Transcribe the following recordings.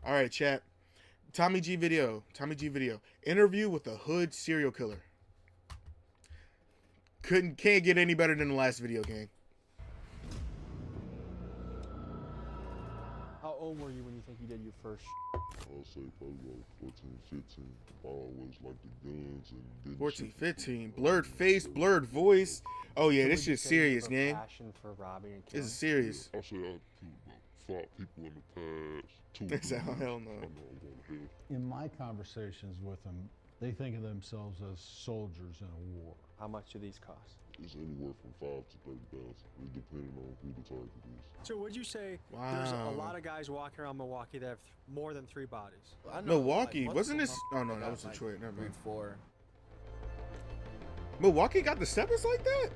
All right, chat. Tommy G video. Tommy G video. Interview with a hood serial killer. Can't get any better than the last video, gang. How old were you when you think you did your first? I'll say probably about 14, 15. I always liked the guns and getting 14, shit from 15. people. Blurred face, blurred voice. Oh yeah, So this would you shit's say you serious, have a gang. Passion for robbing and This killing. is serious. I say I killed about 5 people in the past. 2 They said, years. hell no. I know I'm going to hell. In my conversations with them, they think of themselves as soldiers in a war. How much do these cost? It's anywhere from 5 to 30,000. It depending on who the target is. So would you say Wow. there's a lot of guys walking around Milwaukee that have more than 3 bodies? I know, Milwaukee, like, wasn't once this? a Oh month, no, I that got, was like, Detroit. Never 3, mind. 4. Milwaukee got the steppers like that?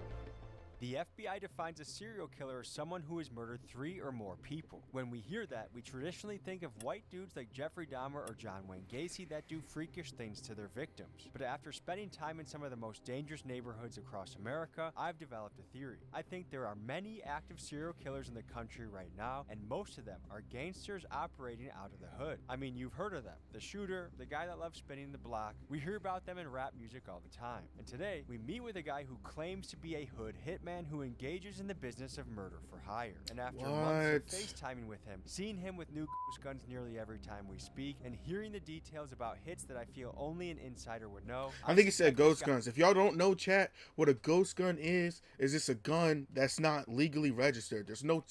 The FBI defines a serial killer as someone who has murdered 3 or more people. When we hear that, we traditionally think of white dudes like Jeffrey Dahmer or John Wayne Gacy that do freakish things to their victims. But after spending time in some of the most dangerous neighborhoods across America, I've developed a theory. I think there are many active serial killers in the country right now, and most of them are gangsters operating out of the hood. I mean, you've heard of them. The shooter, the guy that loves spinning the block. We hear about them in rap music all the time. And today, we meet with a guy who claims to be a hood hitman who engages in the business of murder for hire. And after months of FaceTiming with him, seeing him with new ghost guns nearly every time we speak, and hearing the details about hits that I feel only an insider would know, I think he said suspect this ghost guy- guns. If y'all don't know, chat, what a ghost gun is this a gun that's not legally registered. There's no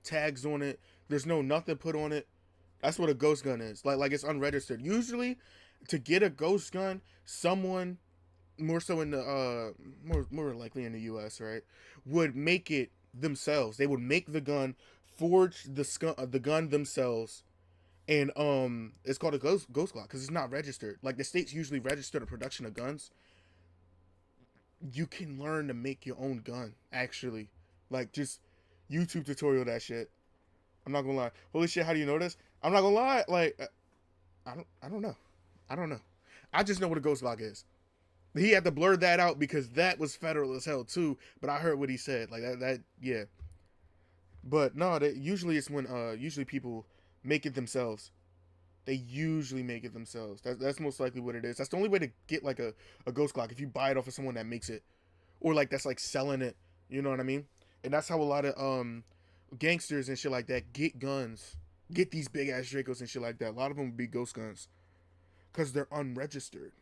tags on it. There's no nothing put on it. That's what a ghost gun is. Like it's unregistered. Usually, to get a ghost gun, someone more so in the more likely in the U.S. right would make it themselves. They would make the gun, forge the gun themselves, and it's called a ghost Glock because it's not registered. Like the states usually register the production of guns. You can learn to make your own gun actually, like just YouTube tutorial that shit. I'm not gonna lie. Holy shit, how do you know this? I'm not gonna lie. Like I don't know. I don't know. I just know what a ghost Glock is. He had to blur that out because that was federal as hell too. But I heard what he said. Like that yeah. But no, usually it's when usually people make it themselves. They usually make it themselves. That's most likely what it is. That's the only way to get like a ghost Glock if you buy it off of someone that makes it, or like that's like selling it. You know what I mean? And that's how a lot of gangsters and shit like that get guns, get these big ass Dracos and shit like that. A lot of them would be ghost guns because they're unregistered,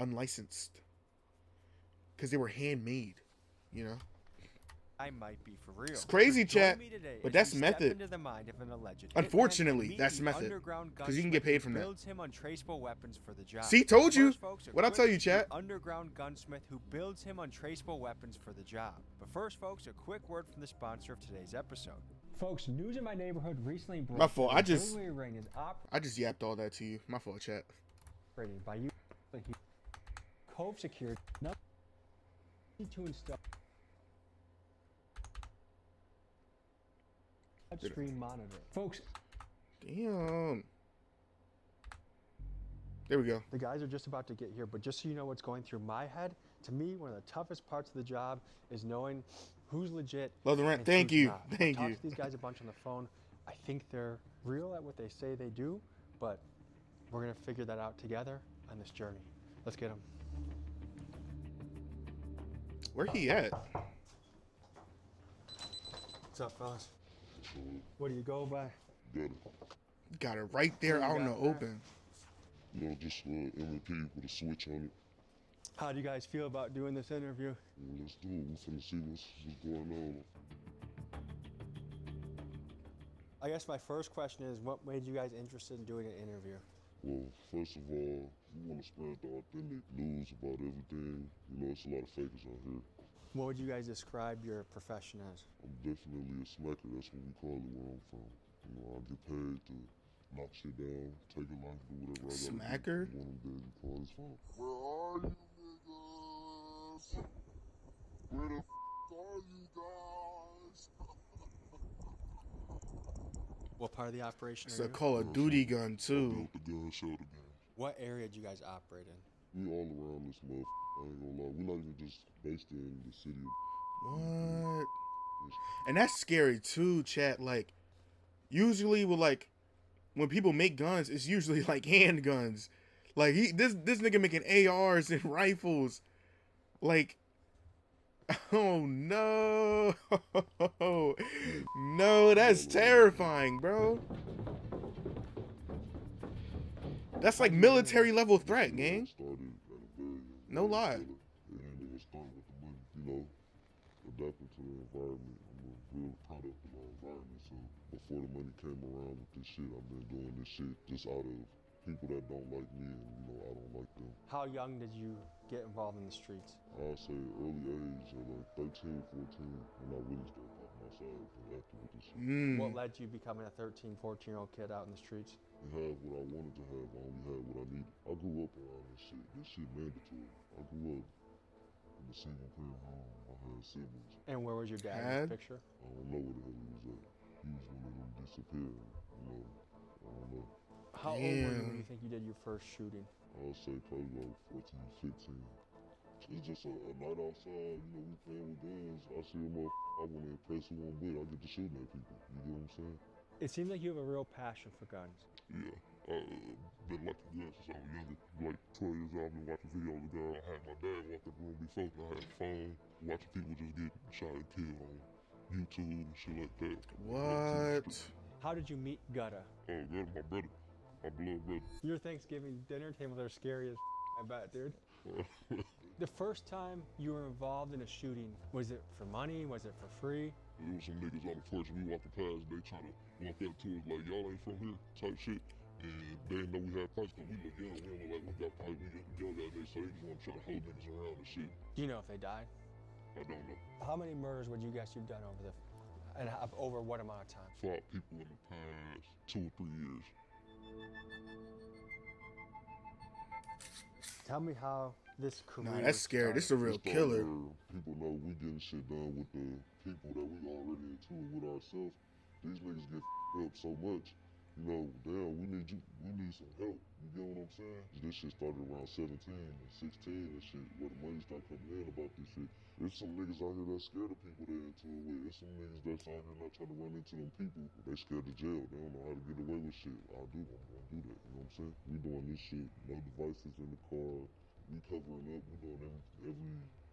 unlicensed, because they were handmade, you know. I might be for real. It's crazy, So join chat, me today but as that's we step method. into the mind of an alleged hitman Unfortunately, and meet that's the method, underground 'cause you can get gunsmith paid who from that. builds him untraceable weapons for the job. See, told you. First, folks, a What'd I quick tell you, look chat? at the underground gunsmith who builds him untraceable weapons for the job. But first, folks, a quick word from the sponsor of today's episode. Folks, news in my neighborhood recently broke. My fault, that I the just- burglary ring is I just yapped all that to you. My fault, chat. operated by you. Cove secured. Nothing to install. Stream monitor. Folks, Damn. There we go. the guys are just about to get here, but just so you know what's going through my head, to me, one of the toughest parts of the job is knowing who's legit. Love the rant. and Thank who's you. not. Thank I you. talked to these guys a bunch on the phone. I think they're real at what they say they do, but we're gonna figure that out together on this journey. Let's get them. Where he at? What's up, fellas? What do you go by? Got it. Got it right there What do out you in the got there? open. You know, just M&P with a switch on it. How do you guys feel about doing this interview? Let's do it. We finna see what's going on. I guess my first question is, what made you guys interested in doing an interview? Well, first of all, we want to spread the authentic news about everything. You know, it's a lot of fakers out here. What would you guys describe your profession as? I'm definitely a smacker. That's what we call it where I'm from. You know, I get paid to knock shit down, take a life, do whatever I gotta Smacker? do. One of them days call his phone. Where are you niggas? Where the are you guys? What part of the operation It's are a you? Call of Duty gun too. Built the gun, showed the gun. What area do you guys operate in? We all around this motherfucker. I ain't gonna lie. We're not even just based in the city of What? And that's scary too, chat. Like, usually with like when people make guns, it's usually like handguns. Like this nigga making ARs and rifles. Like, oh no, no, that's terrifying, bro. That's like military level threat, gang. Started at a very young No age, lie. and it was starting with the money, you know, adapting to the environment. I'm a real product of my environment. So before the money came around with this shit, I've been doing this shit just out of people that don't like me, and you know, I don't like them. How young did you get involved in the streets? I'll say early age, at like 13, 14, when I really started popping outside and acting with this shit. What led to you becoming a 13, 14-year-old kid out in the streets? I had what I wanted to have, I only had what I needed. I grew up around this shit. This shit mandatory. I grew up in a single parent home. I had siblings. And where was your dad in Dad? this picture? I don't know where the hell he was at. He was one of them disappearing, you know. I don't know. How old were you Damn. when you think you did your first shooting? I'll say probably like 14, 15. It's just a night outside, you know, we playing with guns. I see a motherfucker, I want to impress who I'm with. I get to shooting at people. You get what I'm saying? It seems like you have a real passion for guns. Yeah. Been like guns since I was younger. Like 12 years old, I've been watching videos of guns. I had my dad walk up the room before, and I had a phone, watching people just get shot and killed on YouTube and shit like that. What? How did you meet Gutta? Oh, God, my brother. My blood brother. Your Thanksgiving dinner tables are scary as I bet, dude. The first time you were involved in a shooting, was it for money? Was it for free? There was some niggas on the porch, and we walking past, they trying to walk up to us like, y'all ain't from here, type shit. And they didn't know we had pipes, but we look young, we don't look like we got pipes, we get young that day, so they just want to try to hold niggas around and shit. Do you know if they died? I don't know. How many murders would you guess you've done over what amount of time? 5 people in the past 2 or 3 years. Tell me how this career. Nah, that's scary. This is a real It's the killer. word. People know we getting shit done with the people that we already into it with ourselves. These niggas get up so much. You know, damn, we need some help. You get what I'm saying? This shit started around 17 and 16 and shit, where the money started coming in about this shit. There's some niggas out here that's scared of people they're into it with. There's some niggas that's out here not trying to run into them people. They scared of jail. They don't know how to get away with shit. I'm gonna do that. You know what I'm saying? We doing this shit. No devices in the car. We covering up. We doing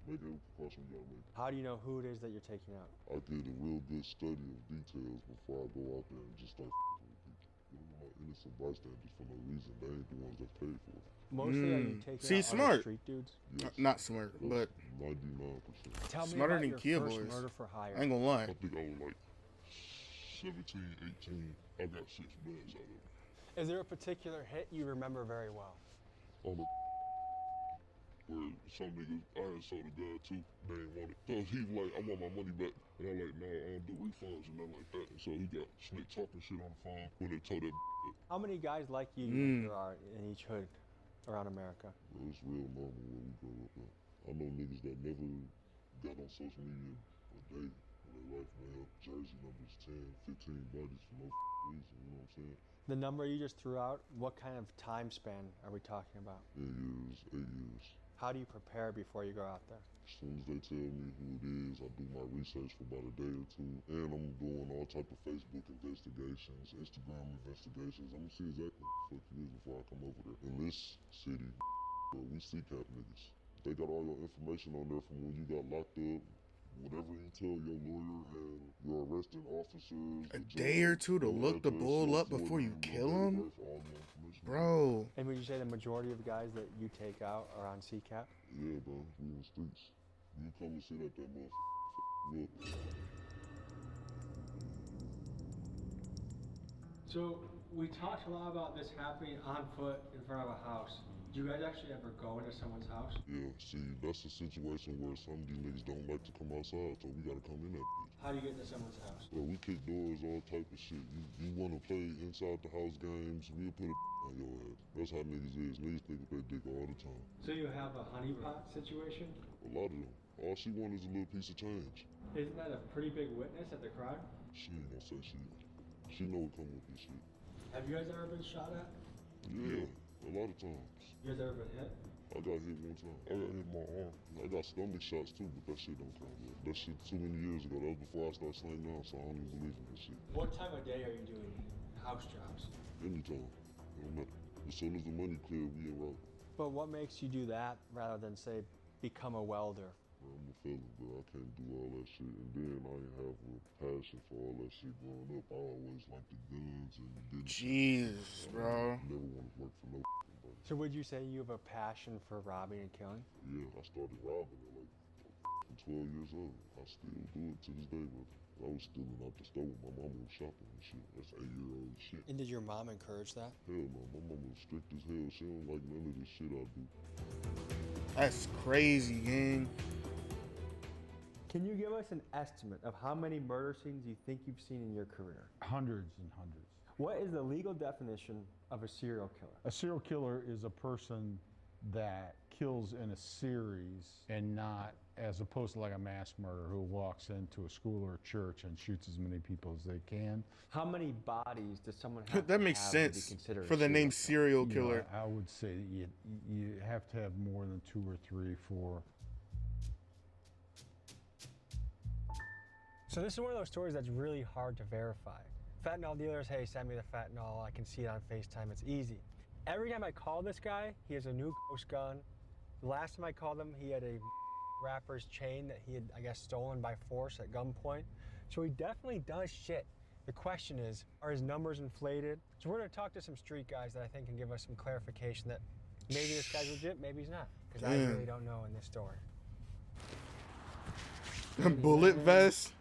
make every precaution we gotta make. How do you know who it is that you're taking out? I did a real good study of details before I go out there and just start with people. You know, not innocent bystanders for no reason. They ain't the ones that paid for it. Mostly are you taking See, out smart. other street dudes? Yes. Not smart, but 99%. Tell me Smarter about than your Kia first Boys. murder for hire. I ain't gonna lie. I think I was like 17, 18. I got 6 bands out of it. Is there a particular hit you remember very well? On the where some niggas, I had sold a gun too, they ain't want it. So he was like, I want my money back. And I'm like, no, I don't do refunds and nothing like that. And so he got snake talking shit on the phone when they told that How many guys like you think there are in each hood around America? well, it's real normal where we grow up at. I know niggas that never got on social media a day in their life, man. Jersey numbers 10, 15 bodies for no reason, you know what I'm saying? The number you just threw out, what kind of time span are we talking about? 10 years, 8 years. How do you prepare before you go out there? As soon as they tell me who it is, I do my research for about a day or 2. And I'm doing all type of Facebook investigations, Instagram investigations. I'm gonna see exactly what the fuck it is before I come over there. In this city, we CCAP niggas. They got all your information on there from when you got locked up, whatever you tell your lawyer and your arresting officers. A day or 2 to look the bull up before you kill him? Bro. And would you say the majority of guys that you take out are on CCAP? Yeah, bro. We in the streets. You come and sit at that motherfucker. Look. So we talked a lot about this happening on foot in front of a house. Do you guys actually ever go into someone's house? Yeah, see, that's a situation where some of these niggas don't like to come outside, so we gotta come in that bitch. How do you get into someone's house? Bro, we kick doors, all type of shit. You wanna play inside the house games, we'll put a on your ass. That's how niggas is. Niggas think with their dick all the time. So you have a honeypot situation? A lot of them. All she want is a little piece of change. Isn't that a pretty big witness at the crime? She ain't gonna say shit. She know what come with this shit. Have you guys ever been shot at? Yeah, a lot of times. You guys ever been hit? I got hit one time. I got hit in my arm. I got stomach shots too, but that shit don't count yet. That shit too many years ago. That was before I started slaying down, so I don't even believe in that shit. What time of day are you doing house jobs? Anytime. It don't matter. As soon as the money clear, we in route. But what makes you do that rather than, say, become a welder? Bro, I'm a fella, bro. I can't do all that shit. And then I ain't have a passion for all that shit growing up. I always liked the guns and getting Jesus, bro. Never wanted to work for no body. So would you say you have a passion for robbing and killing? Yeah, I started robbing at like 12 years old. I still do it to this day, bro. I was stealing out the store when my mama was shopping and shit. That's 8-year-old shit. And did your mom encourage that? Hell no, my mama was strict as hell. She don't like none of this shit I do. That's crazy, gang. Can you give us an estimate of how many murder scenes you think you've seen in your career? Hundreds and hundreds. What is the legal definition of a serial killer? A serial killer is a person that kills in a series and not as opposed to like a mass murderer who walks into a school or a church and shoots as many people as they can. How many bodies does someone have That to makes have to be sense considered for a the name serial serial You know, killer. I would say that you have to have more than 2 or 3, 4. So this is one of those stories that's really hard to verify. Fentanyl dealers, hey, send me the fentanyl. I can see it on FaceTime. It's easy. Every time I call this guy, he has a new ghost gun. The last time I called him, he had a rapper's chain that he had, I guess, stolen by force at gunpoint. So he definitely does shit. The question is, are his numbers inflated? So we're gonna talk to some street guys that I think can give us some clarification that maybe this guy's legit, maybe he's not. Because I Damn. really don't know in this story. Bullet vest.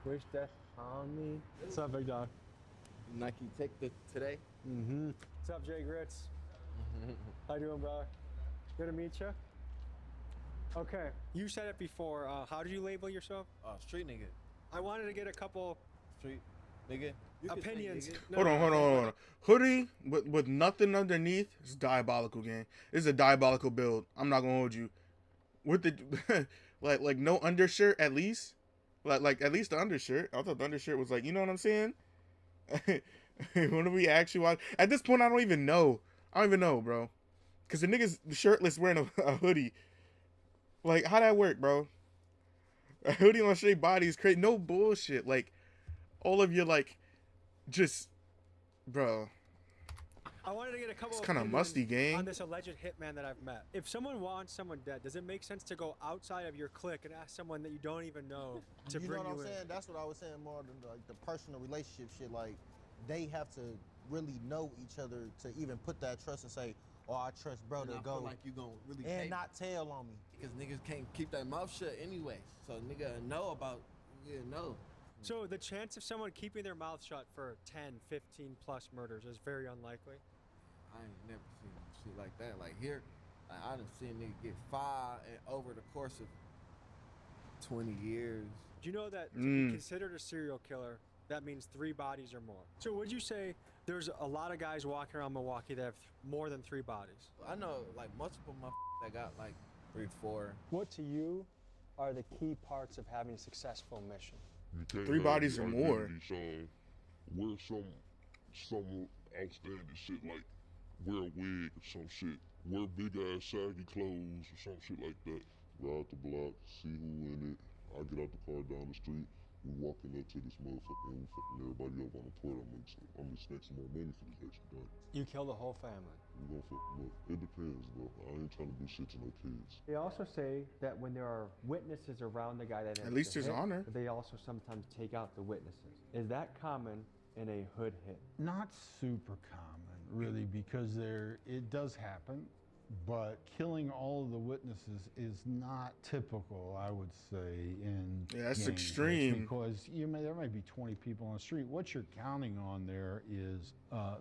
Wish death on me. What's up, big dog? Nike Tech today. Mm-hmm. What's up, Jay Gritz? How you doing, brother? Good to meet you. Okay. You said it before. How did you label yourself? Street nigga. I wanted to get a couple Street nigga. You can say opinions. nigga. No, Hold on. Hoodie with nothing underneath is diabolical, gang. This is a diabolical build. I'm not gonna hold you. With the like no undershirt at least. Like at least the undershirt. I thought the undershirt was like, you know what I'm saying? When do we actually watch? At this point, I don't even know. I don't even know, bro. Cause the nigga's shirtless wearing a hoodie. Like, how that work, bro? A hoodie on straight body is crazy. No bullshit. Like, all of you, like, just, bro. I wanted to get a couple. It's kinda opinions musty, gang. On this alleged hitman that I've met. If someone wants someone dead, does it make sense to go outside of your clique and ask someone that you don't even know to You bring know what you I'm in? saying? That's what I was saying more than like the personal relationship shit. Like they have to really know each other to even put that trust and say, "Oh, I trust bro And to I feel go," like you gonna really and take not tell on me. because niggas can't keep their mouth shut anyway. So nigga know about know. So the chance of someone keeping their mouth shut for 10, 15 plus murders is very unlikely. I ain't never seen shit like that. Like here, I done seen nigga get 5 and over the course of 20 years. Do you know that to be considered a serial killer, that means 3 bodies or more? So would you say there's a lot of guys walking around Milwaukee that have more than 3 bodies? I know like multiple motherfuckers that got like 3, 4. What to you are the key parts of having a successful mission? You can't 3 have bodies the or more. identity, Sean. Wear some outstanding shit like wear a wig or some shit. Wear big ass saggy clothes or some shit like that. Ride the block, see who in it. I get out the car down the street. We walking up to this motherfucker and we fucking everybody up on the port. I'm just making some more money for this next done. You kill the whole family. We gonna fuck them up. It depends, bro. I ain't trying to do shit to no kids. They also say that when there are witnesses around the guy that At least there's honor. they also sometimes take out the witnesses. Is that common in a hood hit? Not super common, really, because it does happen, but killing all of the witnesses is not typical, I would say, in Yeah, that's gang extreme. hits, because there might be 20 people on the street. What you're counting on there is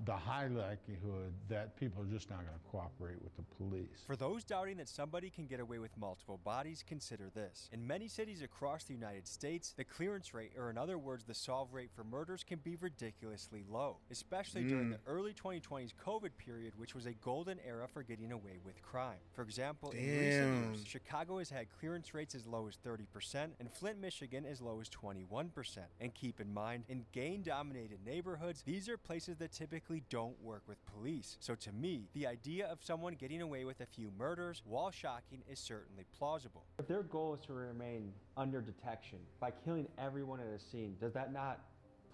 the high likelihood that people are just not going to cooperate with the police. For those doubting that somebody can get away with multiple bodies, consider this. In many cities across the United States, the clearance rate, or in other words, the solve rate for murders, can be ridiculously low, especially during the early 2020s COVID period, which was a golden era for getting away with crime. For example, in recent Damn. years, Chicago has had clearance rates as low as 30%, and Flint, Michigan as low as 21%. And keep in mind, in gang-dominated neighborhoods, these are places that typically don't work with police. So to me, the idea of someone getting away with a few murders, while shocking, is certainly plausible. If their goal is to remain under detection by killing everyone at a scene, does that not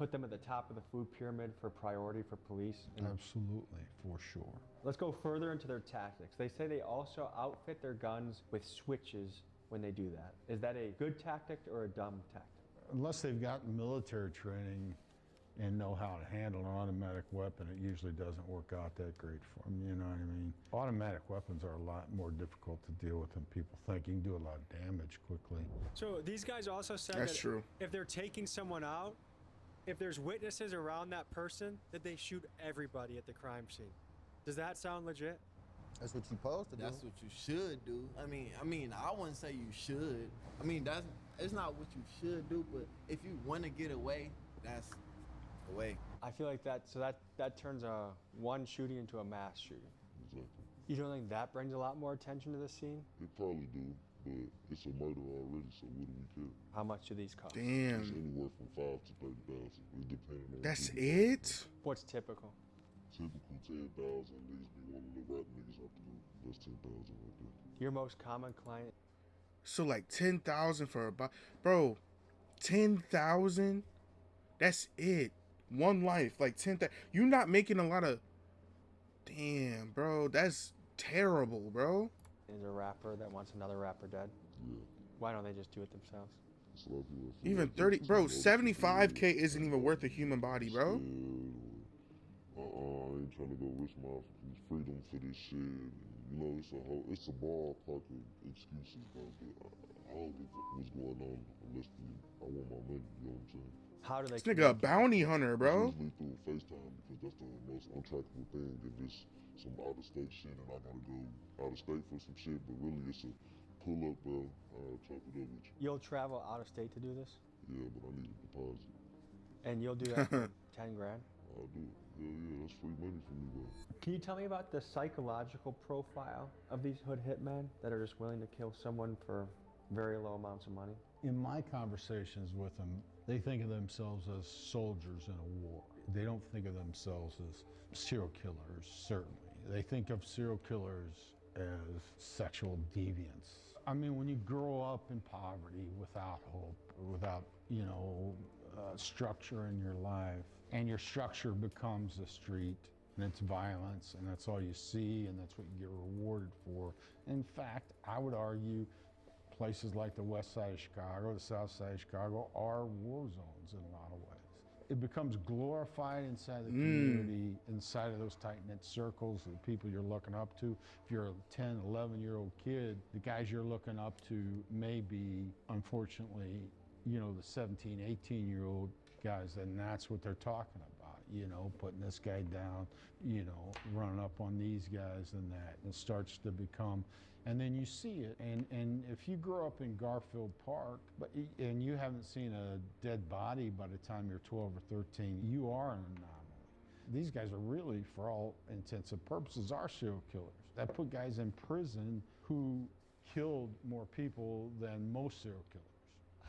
put them at the top of the food pyramid for priority for police? Absolutely, for sure. Let's go further into their tactics. They say they also outfit their guns with switches when they do that. Is that a good tactic or a dumb tactic? Unless they've gotten military training and know how to handle an automatic weapon, it usually doesn't work out that great for them, you know what I mean? Automatic weapons are a lot more difficult to deal with than people think. You can do a lot of damage quickly. So these guys also said That's that true. if they're taking someone out, if there's witnesses around that person, that they shoot everybody at the crime scene. Does that sound legit? That's what you supposed to do. That's what you should do. I mean, I wouldn't say you should. I mean, it's not what you should do, but if you want to get away, that's the way. I feel like that turns a one shooting into a mass shooting. Exactly. You don't think that brings a lot more attention to the scene? It probably do, but it's a murder already, so what do we care? How much do these cost? It's Damn. anywhere from 5 to 30,000. It depends on. That's people. it? What's typical? Typical 10,000. These be one of the rap niggas out the group. That's 10,000 right there. Your most common client? So like 10,000 for a bro, 10,000? That's it. One life, like 10,000. You're not making a lot of. Damn, bro, that's terrible, bro. Is a rapper that wants another rapper dead? Yeah. Why don't they just do it themselves? It's a lot of people that feel Even like 30, it's bro, too low. 75K isn't even worth a human body, bro. I ain't trying to go risk my freedom for this shit. You know, it's a ballpark of excuses, bro. But I don't give a what's going on unless I want my money. You know what I'm saying? How do they? This nigga a bounty hunter, bro. It's usually through FaceTime because that's the most untrackable thing. If it's some out of state shit and I gotta go out of state for some shit, but really it's a pull up, bro. I'll chop it up with you. You'll travel out of state to do this, Yeah, but I need a deposit. and you'll do that for 10 grand. I'll do it. Hell yeah, that's free money for me, bro. Can you tell me about the psychological profile of these hood hitmen that are just willing to kill someone for very low amounts of money? In my conversations with them, they think of themselves as soldiers in a war. They don't think of themselves as serial killers, certainly. They think of serial killers as sexual deviants. I mean, when you grow up in poverty, without hope, without, structure in your life, and your structure becomes the street, and it's violence, and that's all you see, and that's what you get rewarded for. In fact, I would argue places like the west side of Chicago, the south side of Chicago are war zones in a lot of ways. It becomes glorified inside the community, inside of those tight-knit circles, the people you're looking up to. If you're a 10, 11-year-old kid, the guys you're looking up to may be, unfortunately, the 17, 18-year-old guys, and that's what they're talking about, putting this guy down, running up on these guys and that. It starts to become, and then you see it. And if you grow up in Garfield Park, and you haven't seen a dead body by the time you're 12 or 13, you are an anomaly. These guys are really, for all intents and purposes, are serial killers. That put guys in prison who killed more people than most serial killers.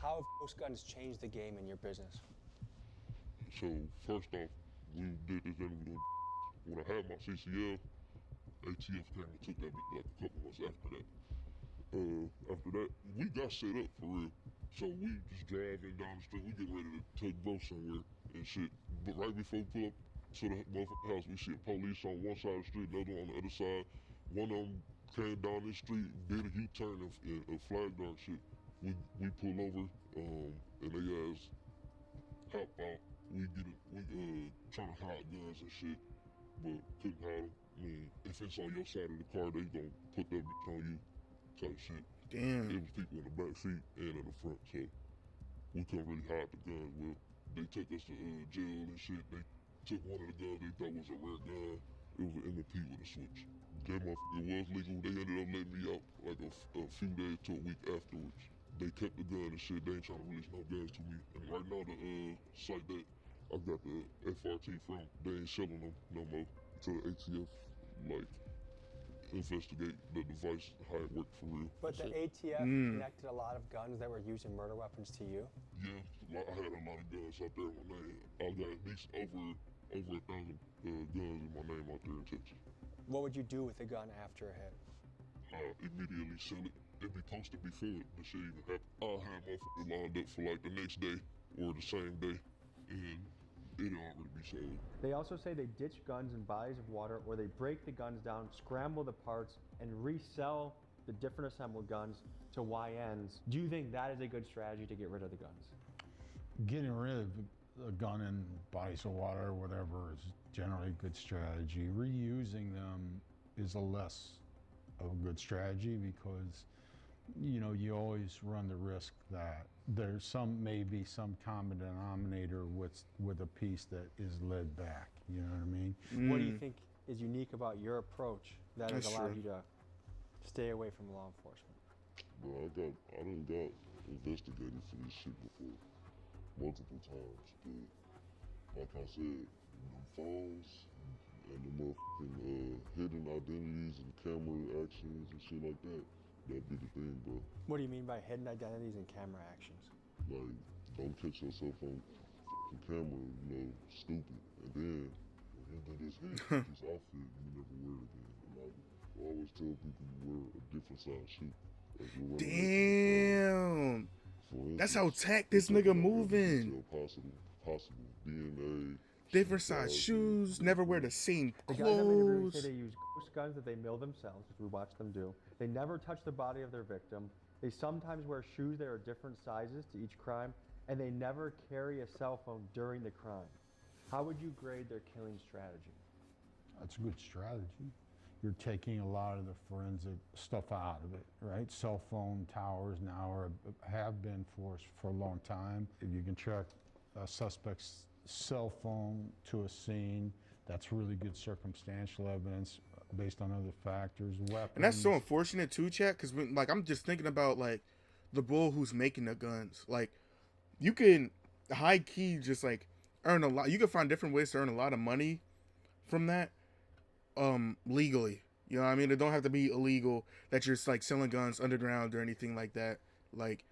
How have ghost guns changed the game in your business? So first off, we did this interview when I had my CCL. ATF came and took that bitch like a couple months after that. After that, we got set up for real. So we just driving down the street, we get ready to take bro somewhere and shit. But right before we pull up to the motherfucking house, we see police on one side of the street, another on the other side. One of them came down this street, did a U-turn and flagged our shit. We pull over, and they ass hop out. We trying to hide guns and shit, but couldn't hide them. I mean, if it's on your side of the car, they gon' put that bitch on you, type shit. Damn. It was people in the back seat and in the front, so we couldn't really hide the guns. Well, they took us to jail and shit. They took one of the guns they thought was a rare gun. It was an MP with a switch. That motherfucker was legal. They ended up letting me out like a few days to a week afterwards. They kept the gun and shit. They ain't trying to release no guns to me. And right now, the site that I got the FRT from, they ain't selling them no more to the ATF. Like, investigate the device, how it worked for real. But the ATF connected a lot of guns that were used in murder weapons to you? Yeah, I had a lot of guns out there in my name. I got at least over 1,000 guns in my name out there in Texas. What would you do with a gun after a hit? Immediately sell it. It'd be posted before the shit even happened. I'll have motherfuckers lined up for like the next day or the same day. And It'll already be sold. They also say they ditch guns in bodies of water, or they break the guns down, scramble the parts, and resell the different assembled guns to YNs. Do you think that is a good strategy to get rid of the guns? Getting rid of a gun in bodies of water or whatever is generally a good strategy. Reusing them is a less of a good strategy because, you know, you always run the risk that there's maybe some common denominator with a piece that is led back. You know what I mean? What do you think is unique about your approach that has That's allowed true. you to stay away from law enforcement? Bro, I done got investigated for this shit before, multiple times. But like I said, them phones and the motherfucking hidden identities and camera actions and shit like that, that be the thing, bro. What do you mean by hidden identities and camera actions? Like, don't catch yourself on fucking camera, you know, stupid. And then when you do this hair, this outfit, you never wear it again. And I always tell people you wear a different size shoe. Like, you're running away from the crime. Damn. For That's how instance, tech this you take nigga out every moving. detail possible. DNA. Different size shoes, never wear the same The guys that made a video clothes. say they use ghost guns that they mill themselves, which we watch them do. They never touch the body of their victim. They sometimes wear shoes that are different sizes to each crime, and they never carry a cell phone during the crime. How would you grade their killing strategy? That's a good strategy. You're taking a lot of the forensic stuff out of it, right? Cell phone towers now have been for a long time. If you can track a suspect's cell phone to a scene, that's really good circumstantial evidence based on other factors. Weapons. And that's so unfortunate too, chat, because like I'm just thinking about like the bull who's making the guns. Like you can high key just like earn a lot. You can find different ways to earn a lot of money from that, legally. You know what I mean? It don't have to be illegal that you're like selling guns underground or anything like that. Like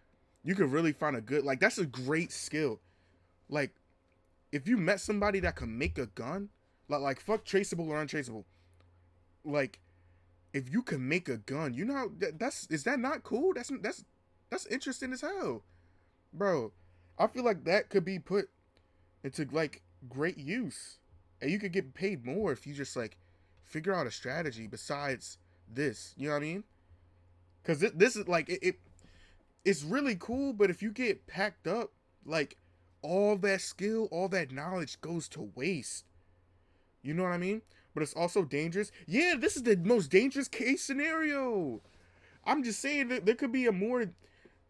you could really find a good, like that's a great skill. Like if you met somebody that can make a gun, like fuck traceable or untraceable. Like if you can make a gun, you know how is that not cool? That's interesting as hell, bro. I feel like that could be put into like great use, and you could get paid more if you just like figure out a strategy besides this. You know what I mean? Because this is like it's really cool, but if you get packed up, like all that skill, all that knowledge goes to waste. You know what I mean? But it's also dangerous. Yeah, this is the most dangerous case scenario. I'm just saying that there could be a more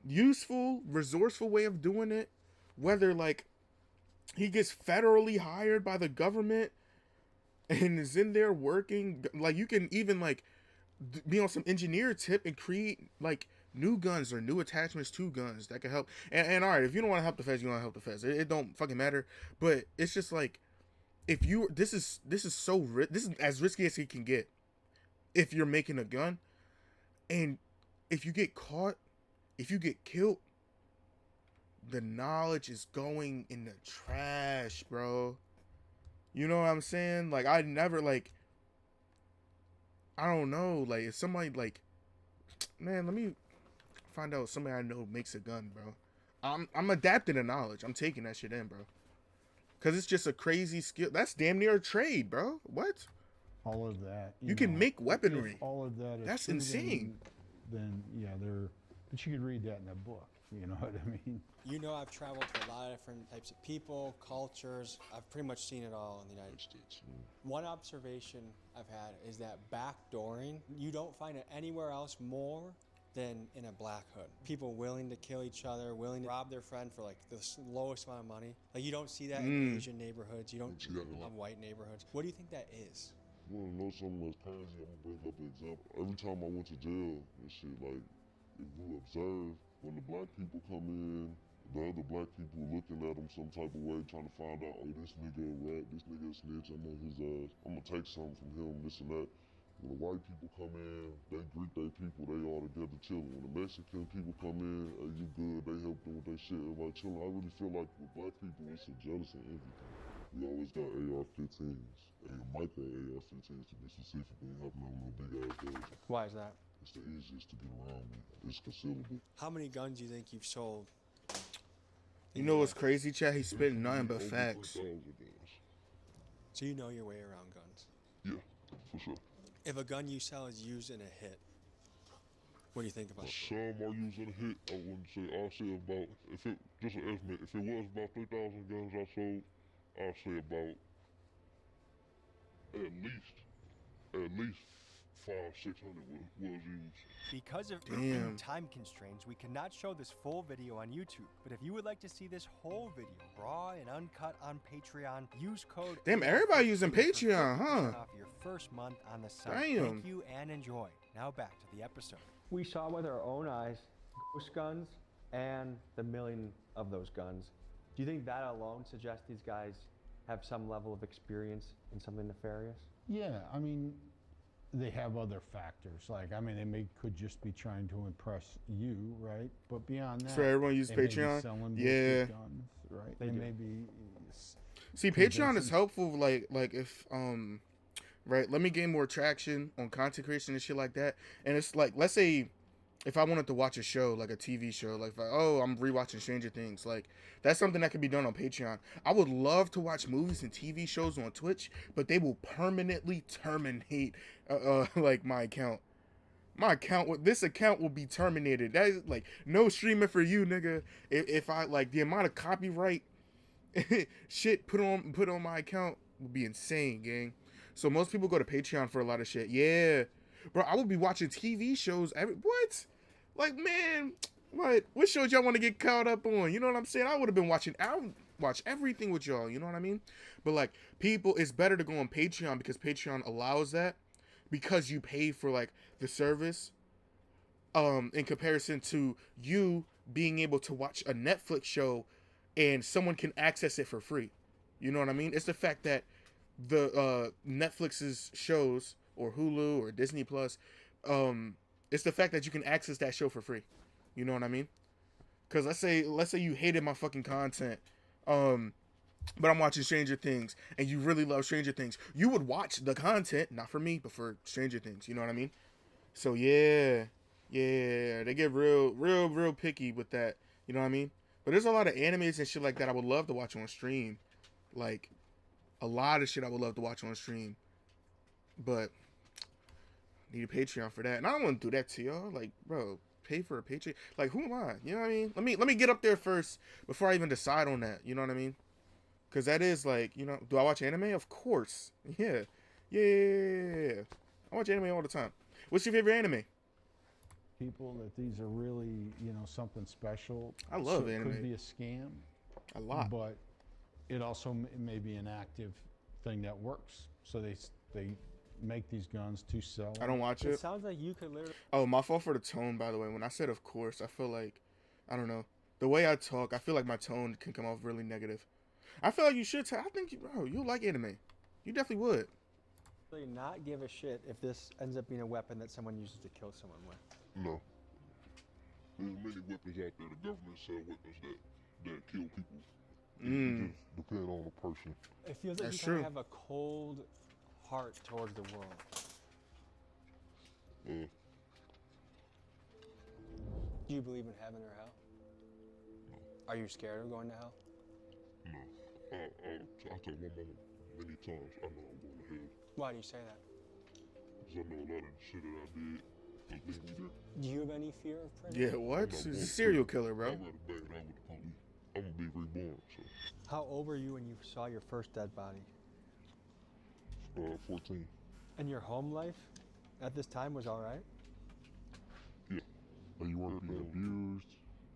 useful, resourceful way of doing it. Whether like he gets federally hired by the government and is in there working. Like you can even like be on some engineer tip and create like new guns or new attachments to guns that can help. And all right, if you don't want to help the feds, you don't help the feds. It don't fucking matter. But it's just like, if you this is this is as risky as it can get. If you're making a gun, and if you get caught, if you get killed, the knowledge is going in the trash, bro. You know what I'm saying? Like I never like. I don't know. Like if somebody like, man, let me find out somebody I know makes a gun, bro. I'm adapting the knowledge. I'm taking that shit in, bro. Cause it's just a crazy skill. That's damn near a trade, bro. What? All of that. You can make weaponry. If all of that is That's true, insane. Then yeah, but you could read that in a book. You know what I mean? You know, I've traveled to a lot of different types of people, cultures. I've pretty much seen it all in the United States. One observation I've had is that backdooring, you don't find it anywhere else more than in a black hood. People willing to kill each other, willing to rob their friend for like the lowest amount of money. Like you don't see that in Asian neighborhoods. You don't see that in white neighborhoods. What do you think that is? You wanna know something that's crazy? I'm gonna bring up an example. Every time I went to jail and shit, like, if you observe, when the black people come in, the other black people looking at them some type of way, trying to find out, oh, this nigga a rat, this nigga a snitch, I'm on his ass, I'm gonna take something from him, this and that. When the white people come in, they greet their people, they all together chilling. When the Mexican people come in, hey, you good, they help them with their shit, everybody chilling. I really feel like with black people, it's a jealous and envy thing. We always got AR-15s, micro AR-15s to be specific. We ain't having no big ass guns. Why is that? It's the easiest to get around with. It's concealable. How many guns do you think you've sold? You know what's crazy, Chad? He's spitting nothing but Over facts. 3,000 guns. So you know your way around guns. Yeah, for sure. If a gun you sell is used in a hit, what do you think about it? Some are using a hit. I wouldn't say. I'll say about, if it just an estimate. If it was about 3,000 guns I sold, I'll say about at least 500-600 was used. Because of Damn. time constraints, we cannot show this full video on YouTube. But if you would like to see this whole video, raw and uncut on Patreon, use code Damn, everybody using for 50% Patreon, huh? off your first month on the site. Damn. Thank you and enjoy. Now back to the episode. We saw with our own eyes ghost guns and the million of those guns. Do you think that alone suggests these guys have some level of experience in something nefarious? Yeah, I mean, they have other factors. Like, I mean, could just be trying to impress you, right? But beyond that, So everyone uses they may be Patreon? selling Yeah. bullshit guns, right? They do. may be. See, Patreon is helpful. Like if right, let me gain more traction on content creation and shit like that. And it's like, let's say, if I wanted to watch a show, like a TV show, like I'm rewatching Stranger Things, like that's something that can be done on Patreon. I would love to watch movies and TV shows on Twitch, but they will permanently terminate like my account. This account will be terminated. That is like no streaming for you, nigga. If I like the amount of copyright shit put on my account would be insane, gang. So most people go to Patreon for a lot of shit. Yeah, bro, I would be watching TV shows what? Like, man, what shows y'all want to get caught up on? You know what I'm saying? I would watch everything with y'all. You know what I mean? But like, people, it's better to go on Patreon because Patreon allows that, because you pay for like the service. In comparison to you being able to watch a Netflix show and someone can access it for free. You know what I mean? It's the fact that the Netflix's shows or Hulu or Disney Plus, it's the fact that you can access that show for free. You know what I mean? Because let's say you hated my fucking content, but I'm watching Stranger Things and you really love Stranger Things. You would watch the content, not for me, but for Stranger Things. You know what I mean? So yeah, they get real picky with that. You know what I mean? But there's a lot of animes and shit like that I would love to watch on stream. Like, a lot of shit I would love to watch on stream. But need a Patreon for that. And I don't want to do that to y'all. Like, bro, pay for a Patreon. Like, who am I? You know what I mean? Let me get up there first before I even decide on that. You know what I mean? Because that is like, you know, do I watch anime? Of course. Yeah. I watch anime all the time. What's your favorite anime? People that these are really, something special. I love It anime. could be a scam. A lot. But it also may be an active thing that works. So they make these guns to sell. I don't watch It it. sounds like you could literally. Oh, my fault for the tone, by the way. When I said of course, I feel like, I don't know. The way I talk, I feel like my tone can come off really negative. I feel like you should I think, you'll like anime. You definitely would. Not give a shit if this ends up being a weapon that someone uses to kill someone with. No. There's many weapons out there. The government sell weapons that kill people. It just depends on the person. It feels like That's you kind true. of have a cold heart towards the world. Do you believe in heaven or hell? Are you scared of going to hell? No. I told my mama many times I know I'm going to hell. Why do you say that? Because I know a lot of the shit that I did will lead me there. Do you have any fear of prison? Yeah, what? He's a serial killer, bro. I'd rather bang it out with the police. I'm going to be reborn, so. How old were you when you saw your first dead body? 14. And your home life at this time was all right? Yeah. Are you weren't being abused?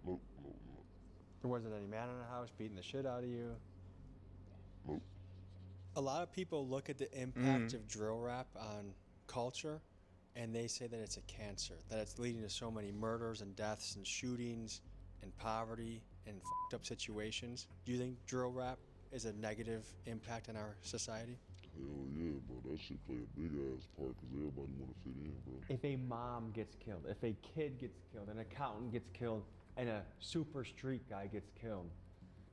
Nope. There wasn't any man in the house beating the shit out of you? Nope. A lot of people look at the impact of drill rap on culture and they say that it's a cancer, that it's leading to so many murders and deaths and shootings and poverty and fucked up situations. Do you think drill rap is a negative impact on our society? Hell yeah, bro. That shit play a big ass part because everybody want to fit in, bro. If a mom gets killed, if a kid gets killed, an accountant gets killed, and a super street guy gets killed,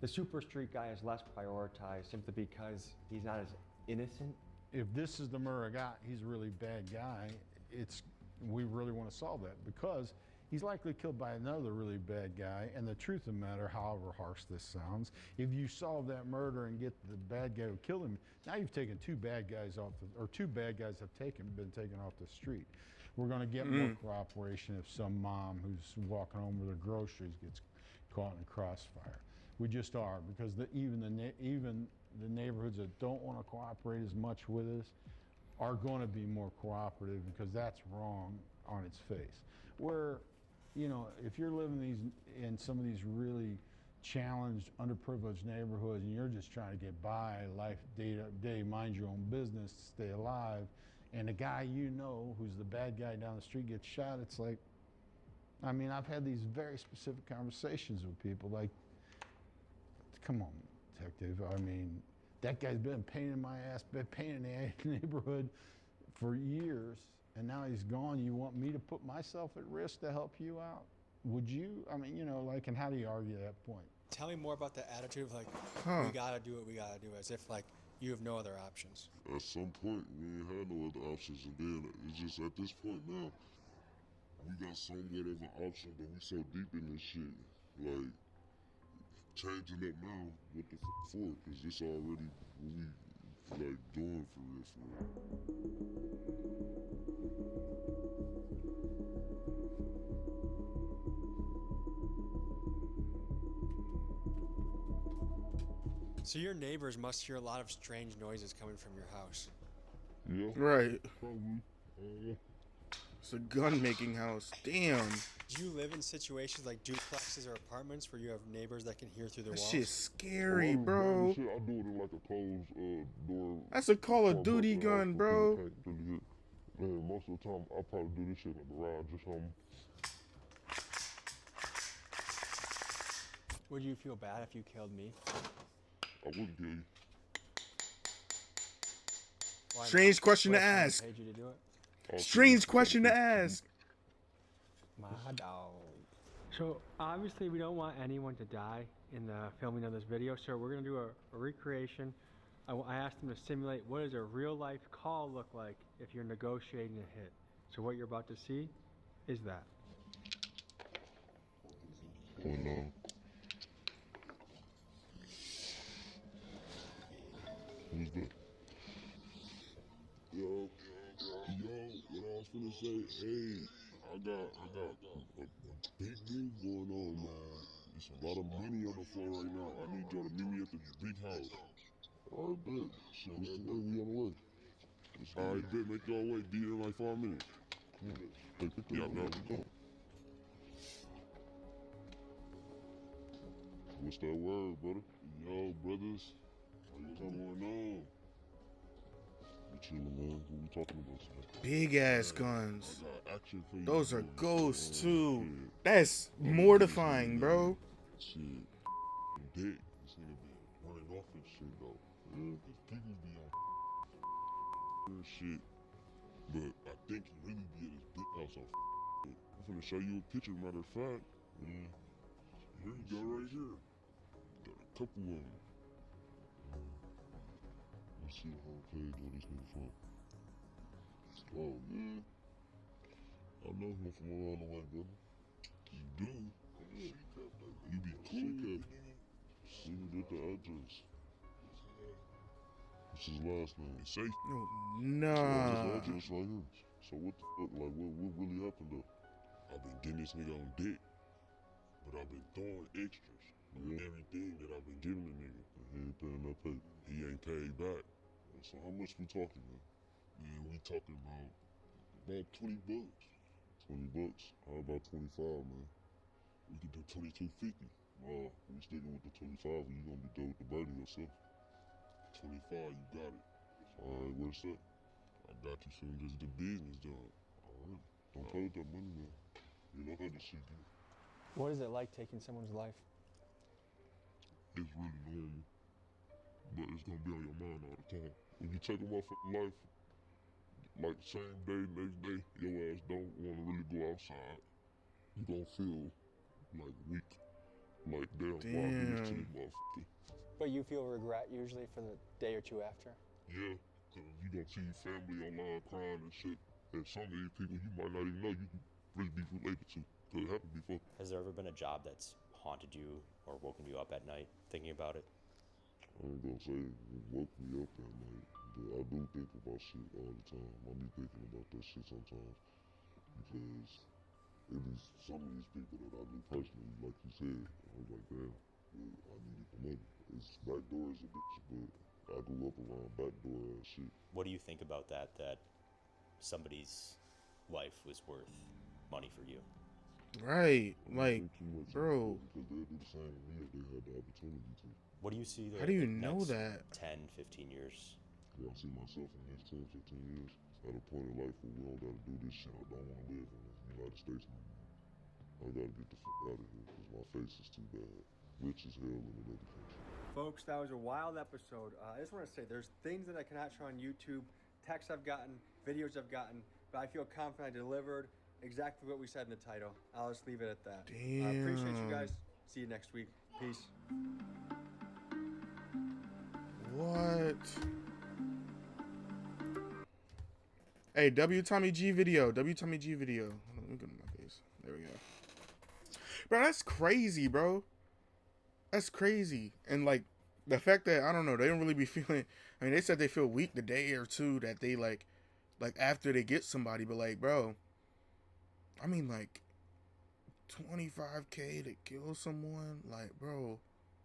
the super street guy is less prioritized simply because he's not as innocent. If this is the murder guy, he's a really bad guy. We really want to solve that because he's likely killed by another really bad guy. And the truth of the matter, however harsh this sounds, if you solve that murder and get the bad guy who killed him, now you've taken two bad guys off, or two bad guys have been taken off the street. We're going to get more cooperation if some mom who's walking home with her groceries gets caught in a crossfire. We just are, because even the neighborhoods that don't want to cooperate as much with us are going to be more cooperative, because that's wrong on its face. Where, you know, if you're living in some of these really challenged, underprivileged neighborhoods, and you're just trying to get by life day to day, mind your own business, stay alive, and the guy you know who's the bad guy down the street gets shot, it's like, I mean, I've had these very specific conversations with people like, come on, detective, I mean, that guy's been a pain in my ass, been a pain in the neighborhood for years, and now he's gone. You want me to put myself at risk to help you out? Would you? I mean, you know, like, and how do you argue that point? Tell me more about the attitude of like, we gotta do what we gotta do, as if like you have no other options. At some point, we ain't had no other options, and then it's just at this point now, we got somewhat of an option, but we so deep in this shit, like, changing up now, what the for? Because it's already what we, like, doing for real, for real. So your neighbors must hear a lot of strange noises coming from your house. Yeah. Right. Probably. It's a gun-making house. Damn. Do you live in situations like duplexes or apartments where you have neighbors that can hear through the That walls? shit's scary, Well, bro. shit, I do it in like a closed door. That's a Call of Duty gun, bro. Man, most of the time, I probably do this shit in the garage or something. Would you feel bad if you killed me? I wouldn't kill you. Why Strange not? question What to if someone ask. paid you to do it? Strange question to ask. My dog. So obviously we don't want anyone to die in the filming of this video, so we're gonna do a recreation. I asked them to simulate what does a real life call look like if you're negotiating a hit. So what you're about to see is that. Oh no. Who's that? Yo, what I was finna say, hey, I got a big move going on, man. There's a lot of money on the floor right now. I need y'all to meet me at the big house. All right, bet. Shit, what's the way? We on the way. All right, bet. Make y'all wait. Be there in like 5 minutes. Hey, yeah, now we go. What's that word, brother? Yo, brothers. What's going on? We chillin', man. What we talking about today? Big ass guns. I got action for you. Those are man. ghosts too. Shit. That's mortifying, bro. Shit. Dick. This nigga be running off and shit, though. Yeah, cause people be on and shit. But I think he really be at his big house on I'm finna show you a picture, matter of fact. Yeah. Here you go, right here. Got a couple of them. Let's see the whole page where this nigga from. Oh, yeah. I know him from around the way, brother. You do? Yeah. You be cool. Send me the address. What's his last name? It's safe. Oh, His nah. address right here. So what the fuck, like, what really happened though? I've been getting this nigga on dick, but I've been throwing extras on everything that I've been giving the nigga. He ain't paying no pay. He ain't paid back. So how much we talking, man? Man, we talking about 20 bucks. 20 bucks? How about 25, man? We can do 22.50. We sticking with the 25, or you gonna be done with the birdie yourself. 25, you got it. Alright, where's that? I got you soon as the business done. Alright. Don't play with that money, man. You know how this shit get. What is it like taking someone's life? It's really normal. But it's gonna be on your mind all the time. When you take a motherfucking life, like same day, next day, your ass don't wanna really go outside. You gon' feel like weak. Like damn, why I do this to this motherfucker? But you feel regret usually for the day or two after? Yeah, cause you gonna see your family online crying and shit. And some of these people you might not even know. really be related to. Could have happened before. Has there ever been a job that's haunted you or woken you up at night thinking about it? I ain't gonna say it woke me up at night, but I do think about shit all the time. I be thinking about that shit sometimes because it is some of these people that I knew personally, like you said, I was like, damn, I needed the money. It's backdoor is a bitch, but I grew up around backdoor ass shit. What do you think about that somebody's life was worth money for you? Right, I don't like, think too much bro. because they'll do the same to me if they had the opportunity to. What do you see How do you know next that? 10, 15 years? Yeah, I see myself in the next 10, 15 years at a point in life where we don't gotta do this shit. I don't wanna live in the United States no more. I gotta get the fuck out of here because my face is too bad. Rich as hell in another country. Folks, that was a wild episode. I just want to say there's things that I cannot show on YouTube, texts I've gotten, videos I've gotten, but I feel confident I delivered exactly what we said in the title. I'll just leave it at that. I appreciate you guys. See you next week. Peace. What? Hey, W Tommy G video. W Tommy G video. Hold on, let me go to my face. There we go. Bro, that's crazy, bro. That's crazy. And like the fact that I don't know, they don't really be feeling. I mean, they said they feel weak the day or two that they like after they get somebody, but like, bro. I mean, like $25K to kill someone, like, bro.